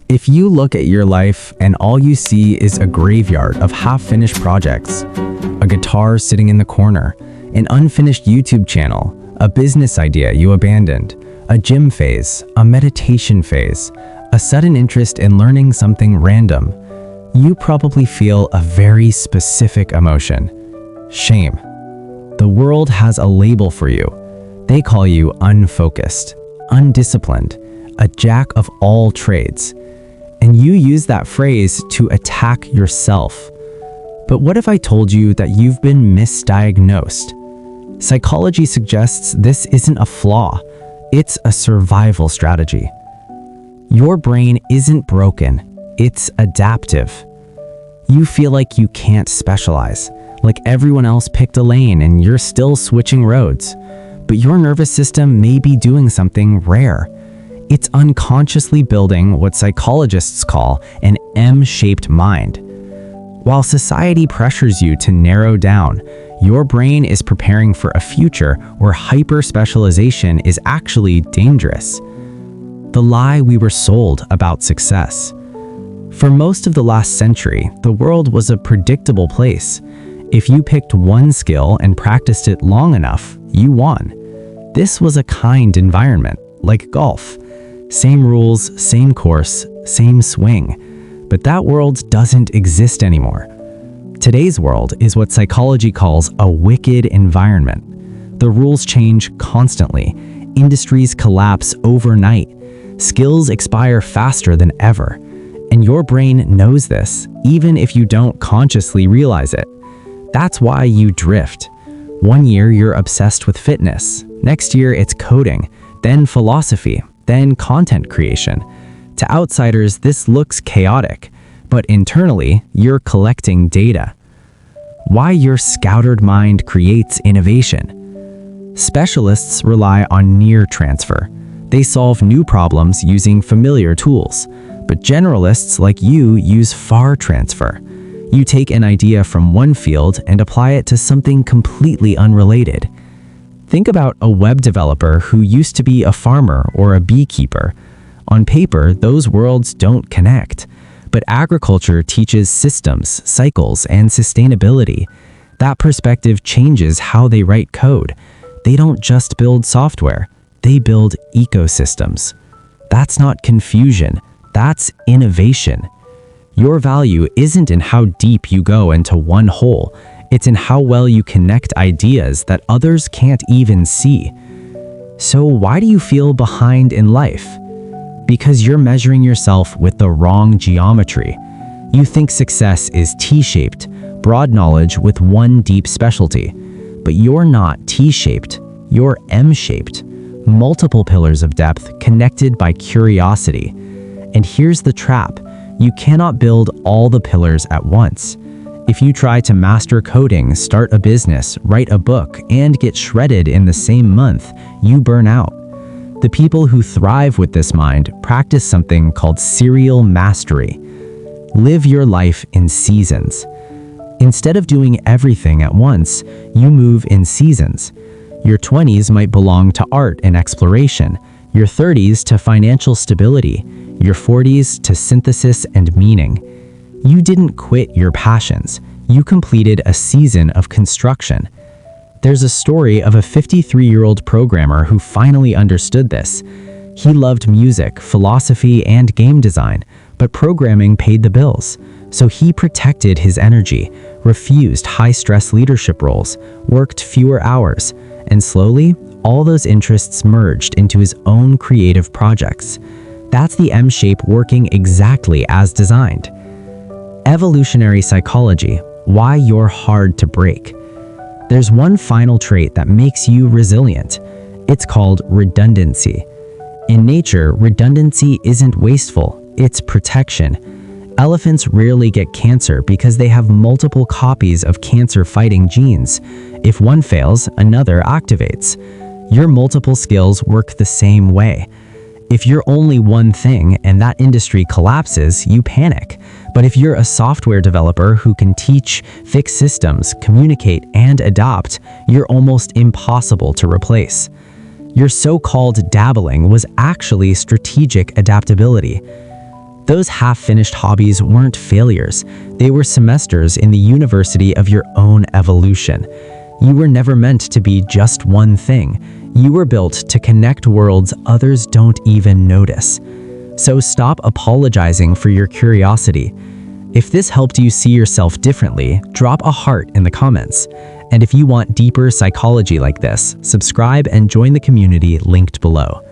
If you look at your life and all you see is a graveyard of half-finished projects, a guitar sitting in the corner, an unfinished YouTube channel, a business idea you abandoned, a gym phase, a meditation phase, a sudden interest in learning something random, you probably feel a very specific emotion: shame. The world has a label for you. They call you unfocused, undisciplined, a jack of all trades. And you use that phrase to attack yourself. But what if I told you that you've been misdiagnosed? Psychology suggests this isn't a flaw, it's a survival strategy. Your brain isn't broken, it's adaptive. You feel like you can't specialize, like everyone else picked a lane and you're still switching roads. But your nervous system may be doing something rare. It's unconsciously building what psychologists call an M-shaped mind. While society pressures you to narrow down, your brain is preparing for a future where hyper-specialization is actually dangerous. The lie we were sold about success. For most of the last century, the world was a predictable place. If you picked one skill and practiced it long enough, you won. This was a kind environment, like golf. Same rules, same course, same swing. But that world doesn't exist anymore. Today's world is what psychology calls a wicked environment. The rules change constantly. Industries collapse overnight. Skills expire faster than ever. And your brain knows this, even if you don't consciously realize it. That's why you drift. One year you're obsessed with fitness. Next year it's coding, then philosophy, then content creation. To outsiders, this looks chaotic, but internally, you're collecting data. Why your scattered mind creates innovation. Specialists rely on near transfer. They solve new problems using familiar tools, but generalists like you use far transfer. You take an idea from one field and apply it to something completely unrelated. Think about a web developer who used to be a farmer or a beekeeper. On paper, those worlds don't connect. But agriculture teaches systems, cycles, and sustainability. That perspective changes how they write code. They don't just build software, they build ecosystems. That's not confusion, that's innovation. Your value isn't in how deep you go into one hole. It's in how well you connect ideas that others can't even see. So why do you feel behind in life? Because you're measuring yourself with the wrong geometry. You think success is T-shaped, broad knowledge with one deep specialty. But you're not T-shaped, you're M-shaped. Multiple pillars of depth connected by curiosity. And here's the trap. You cannot build all the pillars at once. If you try to master coding, start a business, write a book, and get shredded in the same month, you burn out. The people who thrive with this mind practice something called serial mastery. Live your life in seasons. Instead of doing everything at once, you move in seasons. Your 20s might belong to art and exploration, your 30s to financial stability, your 40s to synthesis and meaning. You didn't quit your passions. You completed a season of construction. There's a story of a 53-year-old programmer who finally understood this. He loved music, philosophy, and game design, but programming paid the bills. So he protected his energy, refused high-stress leadership roles, worked fewer hours, and slowly, all those interests merged into his own creative projects. That's the M-shape working exactly as designed. Evolutionary psychology, why you're hard to break. There's one final trait that makes you resilient. It's called redundancy. In nature, redundancy isn't wasteful, it's protection. Elephants rarely get cancer because they have multiple copies of cancer-fighting genes. If one fails, another activates. Your multiple skills work the same way. If you're only one thing and that industry collapses, you panic. But if you're a software developer who can teach, fix systems, communicate, and adopt, you're almost impossible to replace. Your so-called dabbling was actually strategic adaptability. Those half-finished hobbies weren't failures. They were semesters in the university of your own evolution. You were never meant to be just one thing. You were built to connect worlds others don't even notice. So stop apologizing for your curiosity. If this helped you see yourself differently, drop a heart in the comments. And if you want deeper psychology like this, subscribe and join the community linked below.